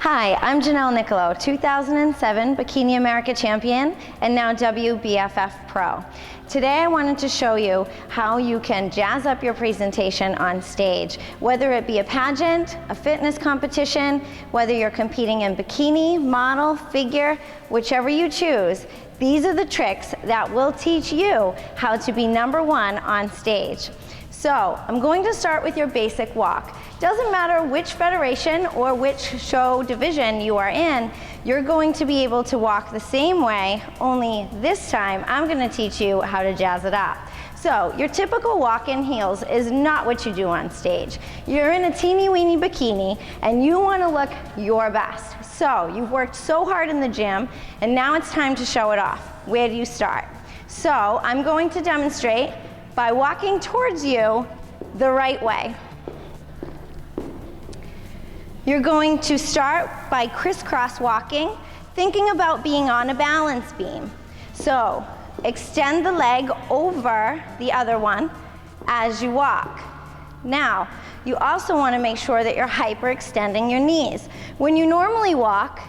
Hi, I'm Janelle Nicolo, 2007 Bikini America champion and now WBFF Pro. Today I wanted to show you how you can jazz up your presentation on stage, whether it be a pageant, a fitness competition, whether you're competing in bikini, model, figure, whichever you choose. These are the tricks that will teach you how to be #1 on stage. So I'm going to start with your basic walk. Doesn't matter which federation or which show division you are in, you're going to be able to walk the same way, only this time I'm going to teach you how to jazz it up. So your typical walk in heels is not what you do on stage. You're in a teeny weeny bikini and you want to look your best. So you've worked so hard in the gym and now it's time to show it off. Where do you start? So I'm going to demonstrate by walking towards you the right way. You're going to start by crisscross walking, thinking about being on a balance beam. So extend the leg over the other one as you walk. Now, you also want to make sure that you're hyperextending your knees. When you normally walk,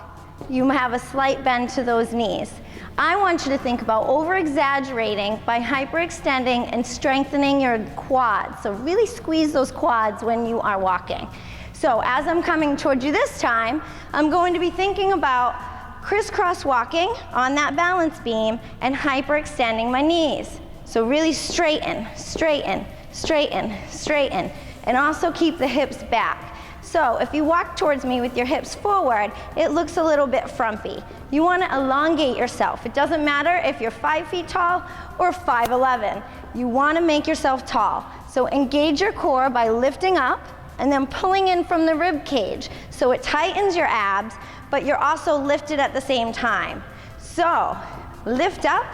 you have a slight bend to those knees. I want you to think about over-exaggerating by hyperextending and strengthening your quads. So really squeeze those quads when you are walking. So as I'm coming towards you this time, I'm going to be thinking about crisscross walking on that balance beam and hyperextending my knees. So really straighten, straighten, straighten, straighten, and also keep the hips back. So if you walk towards me with your hips forward, it looks a little bit frumpy. You want to elongate yourself. It doesn't matter if you're 5 feet tall or 5'11". You want to make yourself tall. So engage your core by lifting up and then pulling in from the rib cage. So it tightens your abs, but you're also lifted at the same time. So lift up,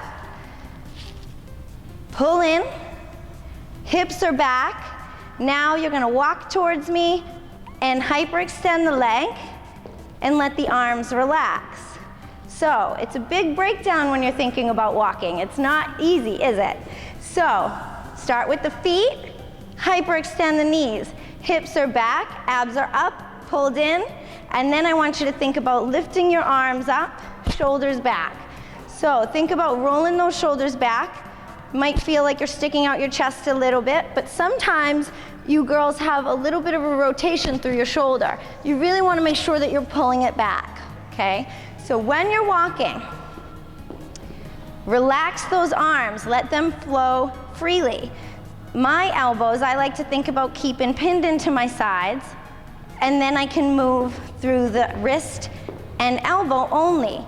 pull in, hips are back. Now you're going to walk towards me and hyperextend the leg and let the arms relax. So it's a big breakdown when you're thinking about walking. It's not easy, is it? So start with the feet, hyperextend the knees. Hips are back, abs are up, pulled in, and then I want you to think about lifting your arms up, shoulders back. So think about rolling those shoulders back. Might feel like you're sticking out your chest a little bit, but sometimes you girls have a little bit of a rotation through your shoulder. You really want to make sure that you're pulling it back, okay? So when you're walking, relax those arms, let them flow freely. My elbows, I like to think about keeping pinned into my sides, and then I can move through the wrist and elbow only.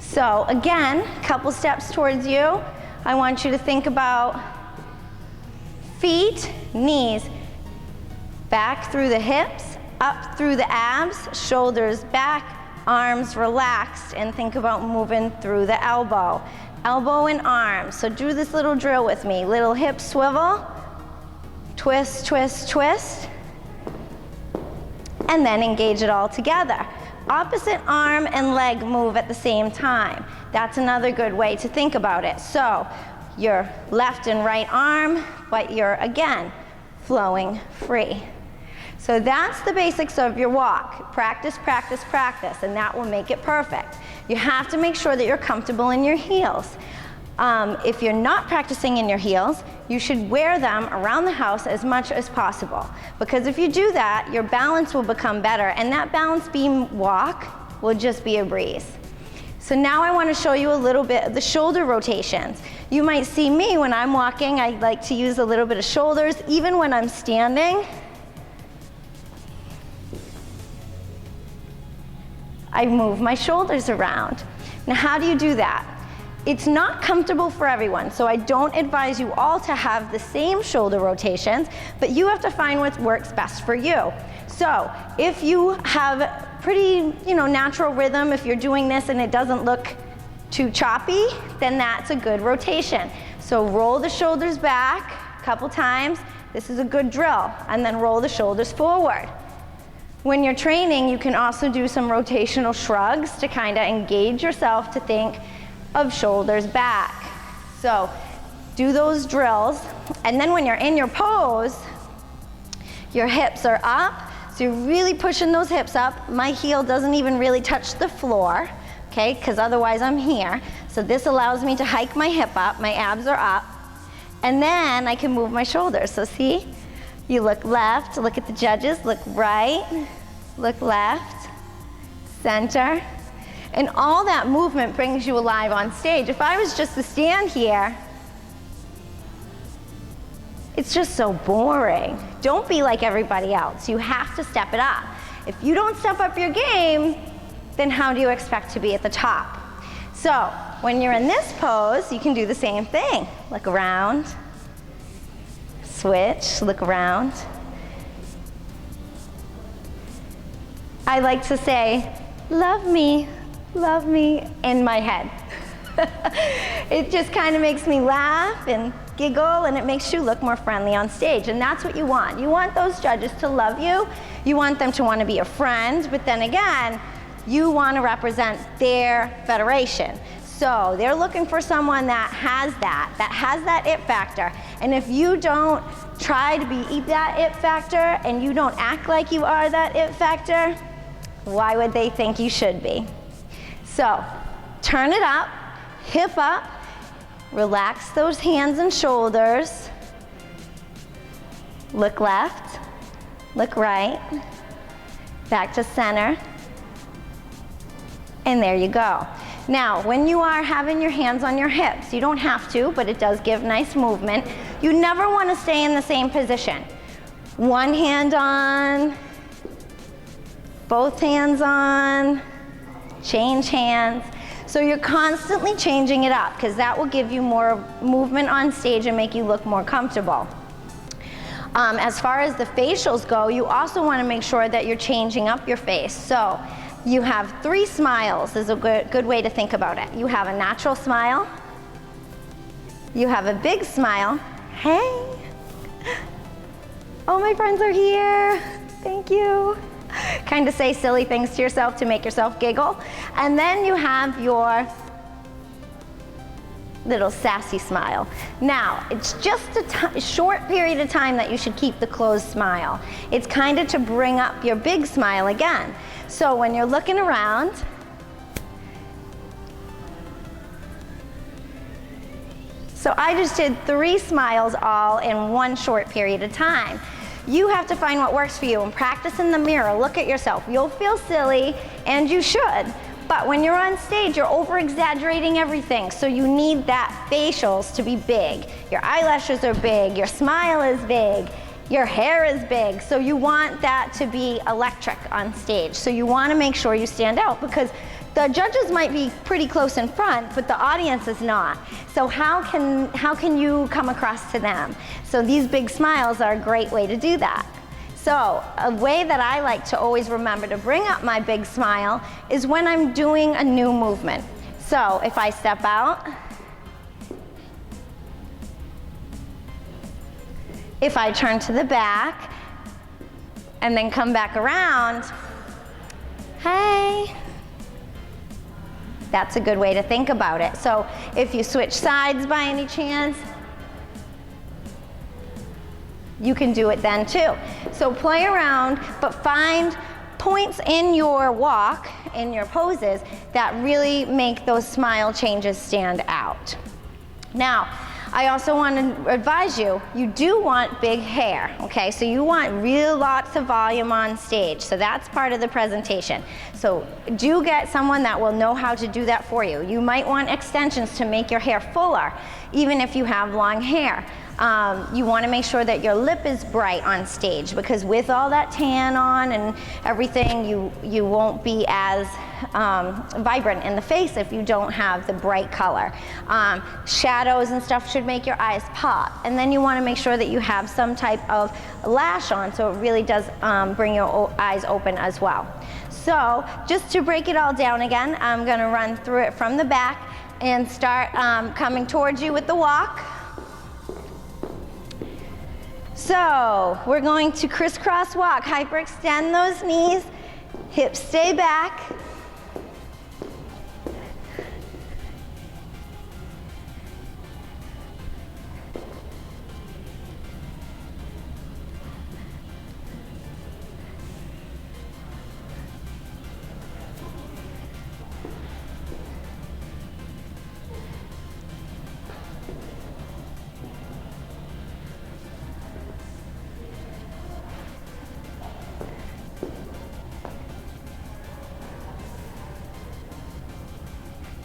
So again, a couple steps towards you. I want you to think about feet, knees, back through the hips, up through the abs, shoulders back, arms relaxed, and think about moving through the elbow. Elbow and arms. So do this little drill with me. Little hip swivel, twist, twist, twist, and then engage it all together. Opposite arm and leg move at the same time. That's another good way to think about it. So your left and right arm, but you're again flowing free. So that's the basics of your walk. Practice, practice, practice, and that will make it perfect. You have to make sure that you're comfortable in your heels. If you're not practicing in your heels, you should wear them around the house as much as possible. Because if you do that, your balance will become better, and that balance beam walk will just be a breeze. So now I want to show you a little bit of the shoulder rotations. You might see me when I'm walking, I like to use a little bit of shoulders, even when I'm standing. I move my shoulders around. Now how do you do that? It's not comfortable for everyone, so I don't advise you all to have the same shoulder rotations, but you have to find what works best for you. So if you have pretty, natural rhythm, if you're doing this and it doesn't look too choppy, then that's a good rotation. So roll the shoulders back a couple times. This is a good drill. And then roll the shoulders forward. When you're training, you can also do some rotational shrugs to kind of engage yourself to think of shoulders back. So do those drills, and then when you're in your pose, Your hips are up, so you're really pushing those hips up. My heel doesn't even really touch the floor, okay, because otherwise I'm here. So this allows me to hike my hip up, my abs are up, and then I can move my shoulders. So see, you look left, look at the judges, look right, look left, center, and all that movement brings you alive on stage. If I was just to stand here, it's just so boring. Don't be like everybody else. You have to step it up. If you don't step up your game, then how do you expect to be at the top? So when you're in this pose, you can do the same thing. Look around, switch, look around. I like to say, love me, in my head. It just kind of makes me laugh and giggle, and it makes you look more friendly on stage, and that's what you want. You want those judges to love you. You want them to want to be a friend, but then again, you want to represent their federation. So they're looking for someone that has that it factor. And if you don't try to be that it factor and you don't act like you are that it factor, why would they think you should be? So turn it up, hip up, relax those hands and shoulders. Look left, look right, back to center, and there you go. Now, when you are having your hands on your hips, you don't have to, but it does give nice movement. You never want to stay in the same position. One hand on, both hands on, change hands. So you're constantly changing it up because that will give you more movement on stage and make you look more comfortable. As far as the facials go, you also want to make sure that you're changing up your face. So you have 3 smiles is a good way to think about it. You have a natural smile. You have a big smile. Hey. Oh, my friends are here. Thank you. Kind of say silly things to yourself to make yourself giggle. And then you have your little sassy smile. Now, it's just a short period of time that you should keep the closed smile. It's kind of to bring up your big smile again. So when you're looking around, so I just did 3 smiles all in one short period of time. You have to find what works for you and practice in the mirror. Look at yourself. You'll feel silly, and you should. But when you're on stage, you're over-exaggerating everything. So you need that facials to be big. Your eyelashes are big. Your smile is big. Your hair is big. So you want that to be electric on stage. So you want to make sure you stand out because the judges might be pretty close in front, but the audience is not. So how can you come across to them? So these big smiles are a great way to do that. So a way that I like to always remember to bring up my big smile is when I'm doing a new movement. So if I step out, if I turn to the back, and then come back around, hey. That's a good way to think about it. So if you switch sides by any chance, you can do it then too. So play around, but find points in your walk, in your poses, that really make those smile changes stand out. Now, I also want to advise you, you do want big hair, okay? So you want real lots of volume on stage. So that's part of the presentation. So do get someone that will know how to do that for you. You might want extensions to make your hair fuller, even if you have long hair. You want to make sure that your lip is bright on stage because with all that tan on and everything, you won't be as vibrant in the face if you don't have the bright color. Shadows and stuff should make your eyes pop. And then you want to make sure that you have some type of lash on so it really does bring your eyes open as well. So just to break it all down again, I'm going to run through it from the back and start coming towards you with the walk. So we're going to crisscross walk, hyperextend those knees, hips stay back.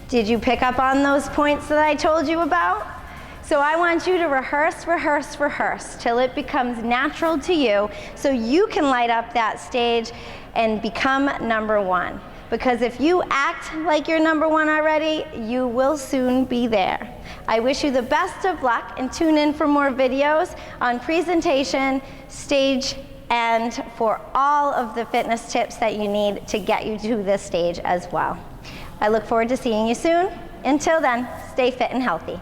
Did you pick up on those points that I told you about? So I want you to rehearse, rehearse, rehearse till it becomes natural to you so you can light up that stage and become number one. Because if you act like you're number one already, you will soon be there. I wish you the best of luck and tune in for more videos on presentation, stage, and for all of the fitness tips that you need to get you to this stage as well. I look forward to seeing you soon. Until then, stay fit and healthy.